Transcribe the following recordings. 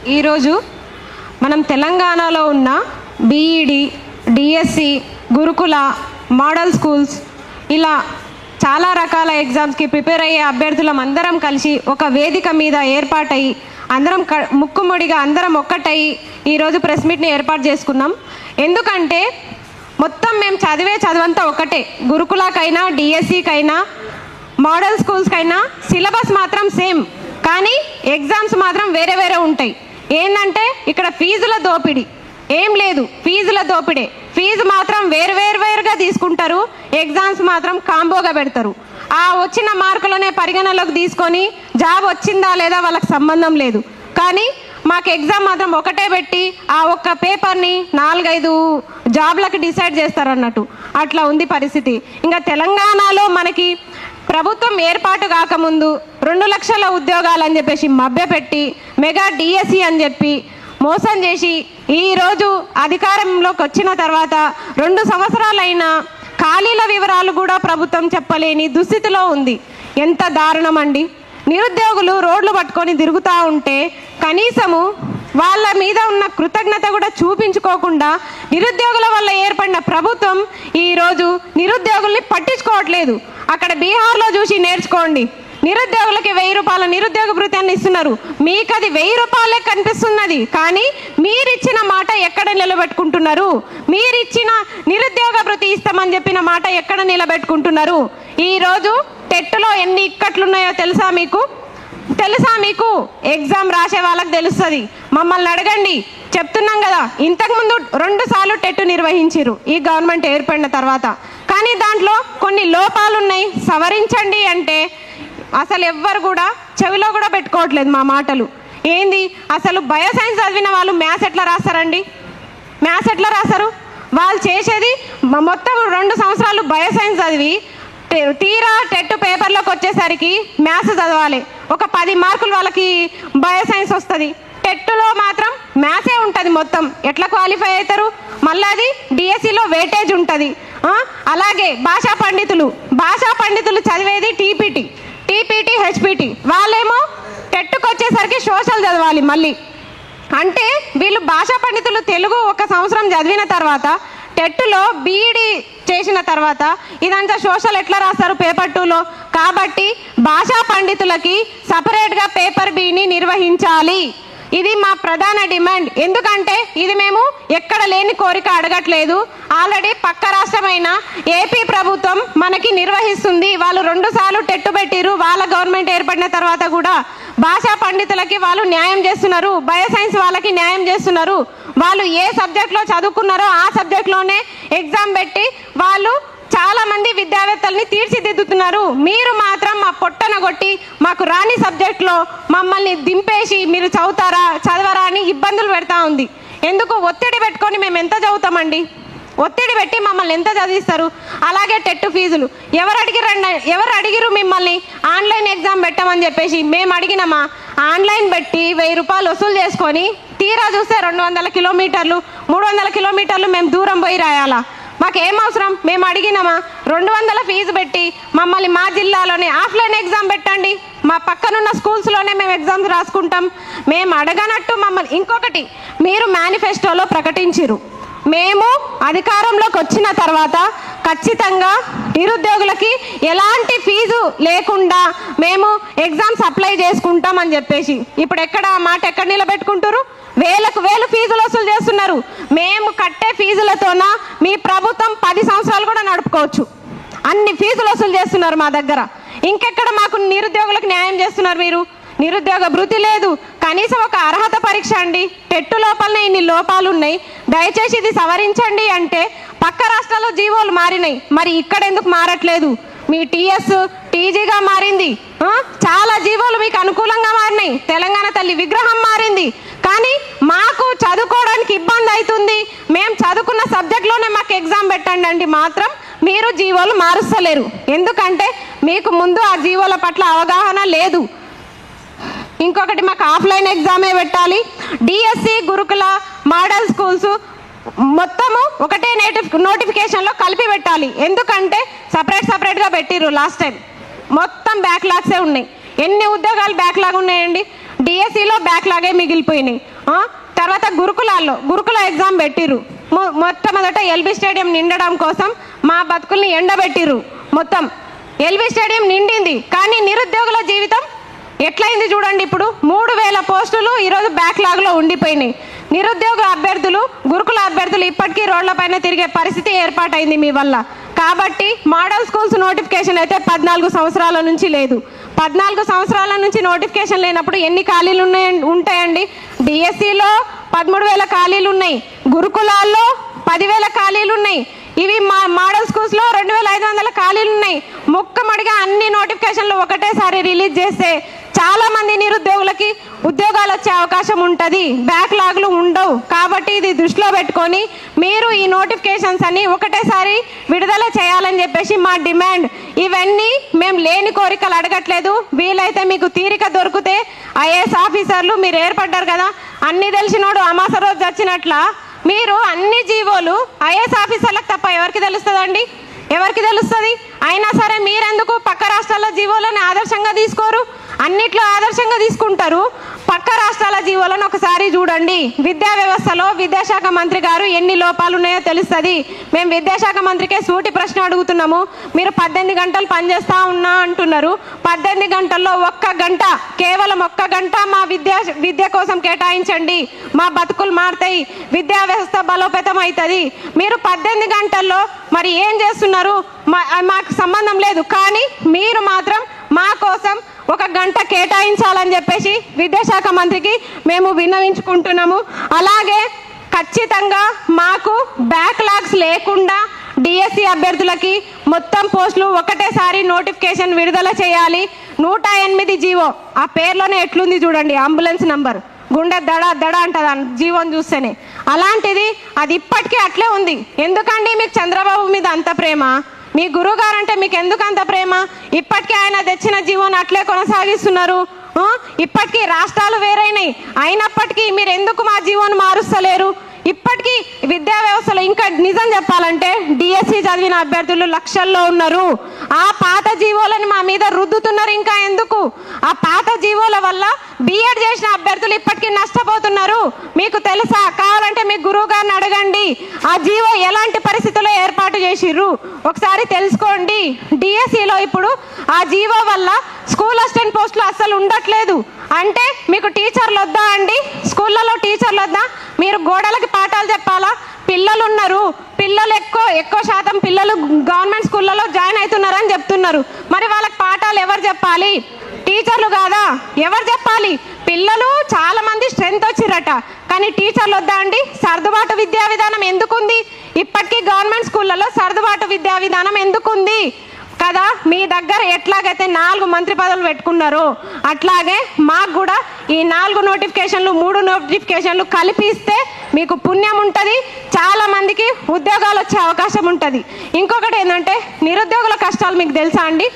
ఈరోజు మనం తెలంగాణలో ఉన్న బీఈడి, డిఎస్సి, గురుకుల, మోడల్ స్కూల్స్ ఇలా చాలా రకాల ఎగ్జామ్స్కి ప్రిపేర్ అయ్యే అభ్యర్థులం అందరం కలిసి ఒక వేదిక మీద ఏర్పాటయ్యి అందరం ముక్కుముడిగా అందరం ఒక్కటయ్యి ఈరోజు ప్రెస్ మీట్ని ఏర్పాటు చేసుకున్నాం. ఎందుకంటే మొత్తం మేము చదివే చదువంతా ఒకటే. గురుకులకైనా, డిఎస్సికైనా, మోడల్ స్కూల్స్కైనా సిలబస్ మాత్రం సేమ్, కానీ ఎగ్జామ్స్ మాత్రం వేరే వేరే ఉంటాయి. ఏంటంటే ఇక్కడ ఫీజుల దోపిడీ ఏం లేదు, ఫీజుల దోపిడే. ఫీజు మాత్రం వేరుగా తీసుకుంటారు, ఎగ్జామ్స్ మాత్రం కాంబోగా పెడతారు. ఆ వచ్చిన మార్కులనే పరిగణలోకి తీసుకొని జాబ్ వచ్చిందా లేదా వాళ్ళకి సంబంధం లేదు. కానీ మాకు ఎగ్జామ్ మాత్రం ఒకటే పెట్టి ఆ ఒక్క పేపర్ని 4-5 జాబ్లకి డిసైడ్ చేస్తారు అన్నట్టు. అట్లా ఉంది పరిస్థితి. ఇంకా తెలంగాణలో మనకి ప్రభుత్వం ఏర్పాటు కాకముందు 2 లక్షల ఉద్యోగాలు అని చెప్పేసి మభ్యపెట్టి మెగా డిఎస్సి అని చెప్పి మోసం చేసి ఈరోజు అధికారంలోకి వచ్చిన తర్వాత 2 సంవత్సరాలైనా ఖాళీల వివరాలు కూడా ప్రభుత్వం చెప్పలేని దుస్థితిలో ఉంది. ఎంత దారుణం అండి. నిరుద్యోగులు రోడ్లు పట్టుకొని తిరుగుతూ ఉంటే కనీసము వాళ్ళ మీద ఉన్న కృతజ్ఞత కూడా చూపించుకోకుండా నిరుద్యోగుల వల్ల ఏర్పడిన ప్రభుత్వం ఈరోజు నిరుద్యోగుల్ని పట్టించుకోవట్లేదు. అక్కడ బీహార్లో చూసి నేర్చుకోండి. నిరుద్యోగులకి 1000 రూపాయల నిరుద్యోగ భృత్యాన్ని ఇస్తున్నారు. మీకు అది 1000 రూపాయలే కనిపిస్తున్నది, కానీ మీరిచ్చిన మాట ఎక్కడ నిలబెట్టుకుంటున్నారు? మీరిచ్చిన నిరుద్యోగ భృతి ఇస్తామని చెప్పిన మాట ఎక్కడ నిలబెట్టుకుంటున్నారు? ఈరోజు టెట్లో ఎన్ని ఇక్కట్లున్నాయో తెలుసా మీకు? ఎగ్జామ్ రాసే వాళ్ళకి తెలుస్తుంది. మమ్మల్ని అడగండి, చెప్తున్నాం కదా. ఇంతకుముందు 2 సార్లు టెట్ నిర్వహించారు ఈ గవర్నమెంట్ ఏర్పడిన తర్వాత, కానీ దాంట్లో కొన్ని లోపాలు ఉన్నాయి, సవరించండి అంటే అసలు ఎవ్వరు కూడా చెవిలో కూడా పెట్టుకోవట్లేదు మా మాటలు. ఏంది అసలు బయోసైన్స్ చదివిన వాళ్ళు మ్యాథ్స్ ఎట్లా రాస్తారండి? మ్యాథ్స్ ఎట్లా రాస్తారు? వాళ్ళు చేసేది మొత్తం 2 సంవత్సరాలు బయోసైన్స్ చదివి తీరా టెట్ పేపర్లోకి వచ్చేసరికి మ్యాథ్స్ చదవాలి. ఒక 10 మార్కులు వాళ్ళకి బయోసైన్స్ వస్తుంది. టెట్లో మాత్రం మ్యాథ్సే ఉంటుంది మొత్తం. ఎట్లా క్వాలిఫై అవుతారు? మళ్ళీ అది డిఎస్సిలో వెయిటేజ్ ఉంటుంది. అలాగే భాషా పండితులు చదివేది టీపీటీ, హెచ్పిటి. వాళ్ళేమో టెట్కి వచ్చేసరికి సోషల్ చదవాలి మళ్ళీ. అంటే వీళ్ళు భాషా పండితులు తెలుగు 1 సంవత్సరం చదివిన తర్వాత టెట్లో బీఈడి చేసిన తర్వాత ఇదంతా సోషల్ ఎట్లా రాస్తారు పేపర్ 2లో? కాబట్టి భాషా పండితులకి సపరేట్గా పేపర్ బిని నిర్వహించాలి. ఇది మా ప్రధాన డిమాండ్. ఎందుకంటే ఇది మేము ఎక్కడ లేని కోరిక అడగట్లేదు. ఆల్రెడీ పక్క రాష్ట్రమైన ఏపీ ప్రభుత్వం మనకి నిర్వహిస్తుంది. వాళ్ళు 2 సార్లు టెట్ పెట్టిరు. వాళ్ళ గవర్నమెంట్ ఏర్పడిన తర్వాత కూడా భాషా పండితులకి వాళ్ళు న్యాయం చేస్తున్నారు, బయోసైన్స్ వాళ్ళకి న్యాయం చేస్తున్నారు. వాళ్ళు ఏ సబ్జెక్ట్లో చదువుకున్నారో ఆ సబ్జెక్ట్లోనే ఎగ్జామ్ పెట్టి వాళ్ళు చాలా మంది విద్యావేత్తల్ని తీర్చిదిద్దుతున్నారు. మీరు మాత్రం మా పొట్టన కొట్టి మాకు రాని సబ్జెక్ట్లో మమ్మల్ని దింపేసి మీరు చదవరా అని ఇబ్బందులు పెడతా ఉంది. ఎందుకు? ఒత్తిడి పెట్టుకొని మేము ఎంత చదువుతామండి? ఒత్తిడి పెట్టి మమ్మల్ని ఎంత చదివిస్తారు? అలాగే టెట్ ఫీజులు ఎవరు అడిగిరు మిమ్మల్ని ఆన్లైన్ ఎగ్జామ్ పెట్టమని చెప్పేసి? మేము అడిగినామా? ఆన్లైన్ పెట్టి 1000 రూపాయలు వసూలు చేసుకొని తీరా చూస్తే 200 కిలోమీటర్లు 300 కిలోమీటర్లు మేము దూరం పోయి రాయాలా? మాకేం అవసరం? మేము అడిగినామా? 200 ఫీజు పెట్టి మమ్మల్ని మా జిల్లాలోనే ఆఫ్లైన్ ఎగ్జామ్ పెట్టండి, మా పక్కనున్న స్కూల్స్లోనే మేము ఎగ్జామ్స్ రాసుకుంటాం. మేము అడగనట్టు మమ్మల్ని. ఇంకొకటి, మీరు మేనిఫెస్టోలో ప్రకటించిరు, మేము అధికారంలోకి వచ్చిన తర్వాత ఖచ్చితంగా నిరుద్యోగులకి ఎలాంటి ఫీజు లేకుండా మేము ఎగ్జామ్స్ అప్లై చేసుకుంటాం అని చెప్పేసి. ఇప్పుడు ఎక్కడ మాట ఎక్కడ నిలబెట్టుకుంటారు? వేలు ఫీజులు వసూలు చేస్తున్నారు. మేము కట్టే ఫీజులతోన మీ ప్రభుత్వం 10 సంవత్సరాలు కూడా నడుపుకోవచ్చు. అన్ని ఫీజులు వసూలు చేస్తున్నారు మా దగ్గర. ఇంకెక్కడ మాకు నిరుద్యోగులకు న్యాయం చేస్తున్నారు మీరు? నిరుద్యోగ భృతి లేదు, కనీసం ఒక అర్హత పరీక్ష అండి. టెట్ లోపలనే ఇన్ని లోపాలు ఉన్నాయి, దయచేసి ఇది సవరించండి అంటే పక్క రాష్ట్రాల్లో జీవోలు మారినాయి, మరి ఇక్కడ ఎందుకు మారట్లేదు? మీ టీఎస్ టీజీగా మారింది, చాలా జీవోలు మీకు అనుకూలంగా మారినాయి, తెలంగాణ తల్లి విగ్రహం మారింది, కానీ మాకు చదువుకోవడానికి ఇబ్బంది అవుతుంది, మేము చదువుకున్న సబ్జెక్ట్లోనే మాకు ఎగ్జామ్ పెట్టండి అంటే మాత్రం మీరు జీవోలు మారుస్తలేరు. ఎందుకంటే మీకు ముందు ఆ జీవోల పట్ల అవగాహన లేదు. ఇంకొకటి, మాకు ఆఫ్లైన్ ఎగ్జామే పెట్టాలి. డిఎస్సి, గురుకుల, మోడల్ స్కూల్స్ మొత్తము ఒకటే నోటిఫికేషన్లో కలిపి పెట్టాలి. ఎందుకంటే సపరేట్గా పెట్టిర్రు లాస్ట్ టైం, మొత్తం బ్యాక్లాగ్సే ఉన్నాయి. ఎన్ని ఉద్యోగాలు బ్యాక్లాగ్ ఉన్నాయండి? డిఎస్సిలో బ్యాక్లాగే మిగిలిపోయినాయి. తర్వాత గురుకుల ఎగ్జామ్ పెట్టిరు. మొట్టమొదట ఎల్బీ స్టేడియం నిండడం కోసం మా బతుకుల్ని ఎండబెట్టిరు. మొత్తం ఎల్బీ స్టేడియం నిండింది, కానీ నిరుద్యోగుల జీవితం ఎట్లయింది చూడండి. ఇప్పుడు 3000 పోస్టులు ఈరోజు బ్యాక్లాగ్లో ఉండిపోయినాయి. నిరుద్యోగ అభ్యర్థులు, గురుకుల అభ్యర్థులు ఇప్పటికీ రోడ్లపైన తిరిగే పరిస్థితి ఏర్పాటైంది మీ వల్ల. కాబట్టి మోడల్ స్కూల్స్ నోటిఫికేషన్ అయితే 14 సంవత్సరాల నుంచి లేదు. 14 సంవత్సరాల నుంచి నోటిఫికేషన్ లేనప్పుడు ఎన్ని ఖాళీలు ఉంటాయండి? డిఎస్సిలో 13,000 ఖాళీలు ఉన్నాయి, గురుకులాల్లో 10,000 ఖాళీలు ఉన్నాయి, ఇవి మోడల్ స్కూల్స్ లో 2,500 ఖాళీలు ఉన్నాయి. ముక్కమడిగా అన్ని నోటిఫికేషన్లు ఒకటేసారి రిలీజ్ చేస్తే చాలా మంది నిరుద్యోగులకి ఉద్యోగాలు వచ్చే అవకాశం ఉంటుంది, బ్యాక్లాగ్లు ఉండవు. కాబట్టి ఇది దృష్టిలో పెట్టుకొని మీరు ఈ నోటిఫికేషన్స్ అన్ని ఒకటేసారి విడుదల చేయాలని చెప్పేసి మా డిమాండ్. ఇవన్నీ మేము లేని కోరికలు అడగట్లేదు. వీలైతే మీకు తీరిక దొరికితే ఐఏఎస్ ఆఫీసర్లు మీరు ఏర్పడ్డారు కదా, అన్ని తెలిసినోడు అమాస రోజు వచ్చినట్ల మీరు అన్ని జీవోలు ఐఏఎస్ ఆఫీసర్లకు తప్ప ఎవరికి తెలుస్తుందండి? ఎవరికి తెలుస్తుంది? అయినా సరే మీరెందుకు పక్క రాష్ట్రాల జీవోలను ఆదర్శంగా తీసుకోరు? అన్నిట్లో ఆదర్శంగా తీసుకుంటారు. పక్క రాష్ట్రాల జీవోలను ఒకసారి చూడండి. విద్యా వ్యవస్థలో విద్యాశాఖ మంత్రి గారు ఎన్ని లోపాలు ఉన్నాయో తెలుస్తుంది. మేము విద్యాశాఖ మంత్రికే సూటి ప్రశ్న అడుగుతున్నాము. మీరు 18 గంటలు పనిచేస్తా ఉన్నా అంటున్నారు. 18 గంటల్లో 1 గంట, కేవలం 1 గంట మా విద్య కోసం కేటాయించండి. మా బతుకులు మారుతాయి, విద్యా వ్యవస్థ బలోపేతం అవుతుంది. మీరు 18 గంటల్లో మరి ఏం చేస్తున్నారు మాకు సంబంధం లేదు, కానీ మీరు మాత్రం మా కోసం 1 గంట కేటాయించాలని చెప్పేసి విద్యాశాఖ మంత్రికి మేము విన్నవించుకుంటున్నాము. అలాగే ఖచ్చితంగా మాకు బ్యాక్లాగ్స్ లేకుండా డిఎస్సి అభ్యర్థులకి మొత్తం పోస్టులు ఒకటేసారి నోటిఫికేషన్ విడుదల చేయాలి. 108 జీవో, ఆ పేర్లోనే ఎట్లుంది చూడండి, అంబులెన్స్ నంబర్, గుండె దడ దడ అంటది జీవోని చూస్తేనే. అలాంటిది అది ఇప్పటికీ అట్లే ఉంది. ఎందుకండి మీకు చంద్రబాబు మీద అంత ప్రేమ? మీ గురువు గారు అంటే మీకు ఎందుకు అంత ప్రేమ? ఇప్పటికీ ఆయన తెచ్చిన జీవోని అట్లే కొనసాగిస్తున్నారు. ఇప్పటికీ రాష్ట్రాలు వేరైనాయి, అయినప్పటికీ మీరు ఎందుకు మా జీవోని మారుస్తలేరు? ఇప్పటికీ విద్యా వ్యవస్థలో ఇంకా నిజం చెప్పాలంటే డిఎస్సి చదివిన అభ్యర్థులు లక్షల్లో ఉన్నారు. ఆ పాత జీవోలను మా మీద రుద్దుతున్నారు. ఇంకా ఎందుకు? ఆ పాత జీవోల వల్ల బిఎడ్ చేసిన అభ్యర్థులు ఇప్పటికీ నష్టపోతున్నారు. మీకు తెలుసా? కావాలంటే మీ గురువు గారిని అడగండి, ఆ జీవో ఎలాంటి పరిస్థితుల్లో ఏర్పాటు చేసిర్రు ఒకసారి తెలుసుకోండి. డిఎస్సిలో ఇప్పుడు ఆ జీవో వల్ల స్కూల్ అసిస్టెంట్ పోస్టులు అస్సలు ఉండట్లేదు. అంటే మీకు టీచర్లు వద్దా అండి? స్కూళ్ళలో టీచర్లు వద్దా? మీరు గోడలకి పాఠాలు చెప్పాలా? పిల్లలు ఉన్నారు, పిల్లలు ఎక్కువ శాతం పిల్లలు గవర్నమెంట్ స్కూళ్ళలో జాయిన్ అవుతున్నారని చెప్తున్నారు. మరి వాళ్ళకి పాఠాలు ఎవరు చెప్పాలి? టీచర్లు కాదా? ఎవరు చెప్పాలి? పిల్లలు చాలా మంది స్ట్రెంత్ వచ్చిరట, కానీ టీచర్లు వద్దా అండి? సర్దుబాటు విద్యా విధానం ఎందుకుంది? ఇప్పటికీ గవర్నమెంట్ స్కూళ్ళలో సర్దుబాటు విద్యా విధానం ఎందుకుంది కదా? మీ దగ్గర ఎట్లాగైతే 4 మంత్రి పదవులు పెట్టుకున్నారో అట్లాగే మాకు కూడా ఈ 4 నోటిఫికేషన్లు 3 నోటిఫికేషన్లు కలిపిస్తే మీకు పుణ్యం ఉంటుంది, చాలా మందికి ఉద్యోగాలు వచ్చే అవకాశం ఉంటుంది. ఇంకొకటి ఏంటంటే నిరుద్యోగుల కష్టాలు మీకు తెలుసా అండి?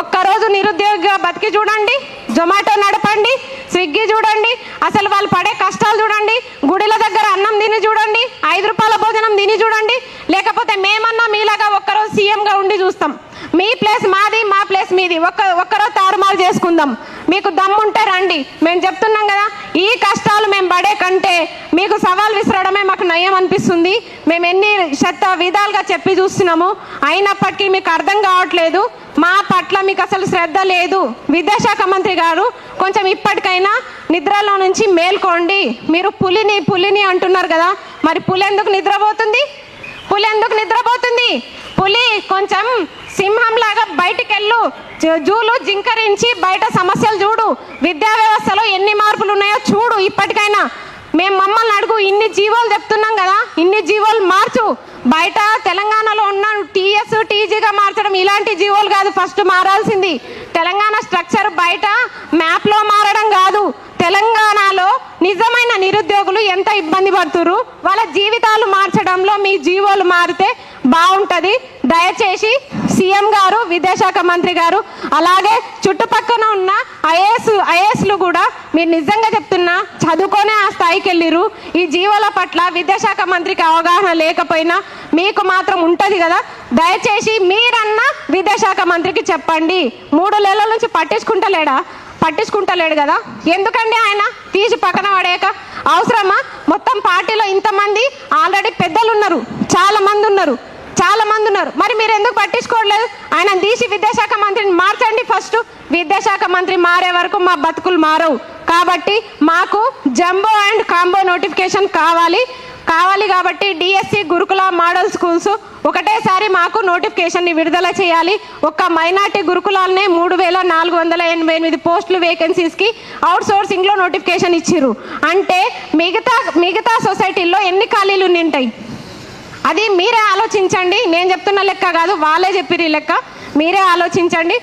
ఒక్కరోజు నిరుద్యోగిగా బతికి చూడండి, జొమాటో నడపండి, స్విగ్గీ చూడండి, అసలు వాళ్ళు పడే కష్టాలు చూడండి. గుడిల దగ్గర అన్నం తిని చూడండి, 5 రూపాయల భోజనం తిని చూడండి. లేకపోతే మేమన్నా మీలాగా ఒక్కరోజు సీఎంగా ఉండి చూస్తాం. మీ ప్లేస్ మాది, మా ప్లేస్ మీది, ఒక్కరోజు తారుమారు చేసుకుందాం. మీకు దమ్ముంటే రండి. మేము చెప్తున్నాం కదా, ఈ కష్టాలు మేము పడే కంటే మీకు సవాల్ విసరడమే మాకు నయం అనిపిస్తుంది. మేము ఎన్ని విధాలుగా చెప్పి చూస్తున్నాము, అయినప్పటికీ మీకు అర్థం కావట్లేదు. మా పట్ల మీకు అసలు శ్రద్ధ లేదు. విద్యాశాఖ మంత్రి గారు కొంచెం ఇప్పటికైనా నిద్రలో నుంచి మేల్కోండి. మీరు పులిని అంటున్నారు కదా, మరి పులి ఎందుకు నిద్రపోతుంది? పులి కొంచెం సింహంలాగా బయటికి వెళ్ళు, జూలు జింకరించి బయట సమస్యలు చూడు. విద్యా వ్యవస్థలో ఎన్ని మార్పులు ఉన్నాయో చూడు. ఇప్పటికైనా మేము మమ్మల్ని అడుగు, ఇన్ని జీవోలు చెప్తున్నాం కదా, ఇన్ని జీవోలు మార్చు. బయట తెలంగాణలో ఉన్న టీఎస్ టీజీగా మార్చడం ఇలాంటి జీవోలు కాదు. ఫస్ట్ మారాల్సింది తెలంగాణ స్ట్రక్చర్ బయట మ్యాప్లో మారడం కాదు. తెలంగాణలో నిజమైన నిరుద్యోగులు ఎంత ఇబ్బంది పడుతున్నారు, వాళ్ళ జీవితాలు మార్చడంలో మీ జీవోలు మారితే బాగుంటుంది. దయచేసి సీఎం గారు, విద్యాశాఖ మంత్రి గారు, అలాగే చుట్టుపక్కల ఉన్న ఐఏఎస్లు కూడా మీరు నిజంగా చెప్తున్నా చదువుకొనే ఆ స్థాయికి వెళ్ళిరు. ఈ జీవోల పట్ల విద్యాశాఖ మంత్రికి అవగాహన లేకపోయినా మీకు మాత్రం ఉంటుంది కదా. దయచేసి మీరన్నా విద్యాశాఖ మంత్రికి చెప్పండి. 3 నెలల నుంచి పట్టించుకుంటలేడా? పట్టించుకుంటలేడు కదా, ఎందుకండి ఆయన తీసి పక్కన పడేయక? అవసరమా? మొత్తం పార్టీలో ఇంతమంది ఆల్రెడీ పెద్దలు ఉన్నారు, చాలా మంది ఉన్నారు. మరి మీరు ఎందుకు పట్టించుకోవట్లేదు? ఆయన తీసి విద్యాశాఖ మంత్రిని మార్చండి ఫస్ట్. విద్యాశాఖ మంత్రి మారే వరకు మా బతుకులు మారవు. కాబట్టి మాకు జంబో అండ్ కాంబో నోటిఫికేషన్ కావాలి కాబట్టి డిఎస్సి గురుకుల మోడల్ స్కూల్స్ ఒకటేసారి మాకు నోటిఫికేషన్ని విడుదల చేయాలి. ఒక్క మైనార్టీ గురుకులాలనే 3488 పోస్టులు వేకెన్సీస్కి అవుట్ సోర్సింగ్లో నోటిఫికేషన్ ఇచ్చిర్రు. అంటే మిగతా సొసైటీల్లో ఎన్ని ఖాళీలు ఉంటాయి? అది మీరే ఆలోచించండి. నేను చెప్తున్న లెక్క కాదు, వాళ్ళే చెప్పిర్రు ఈ లెక్క. మీరే ఆలోచించండి.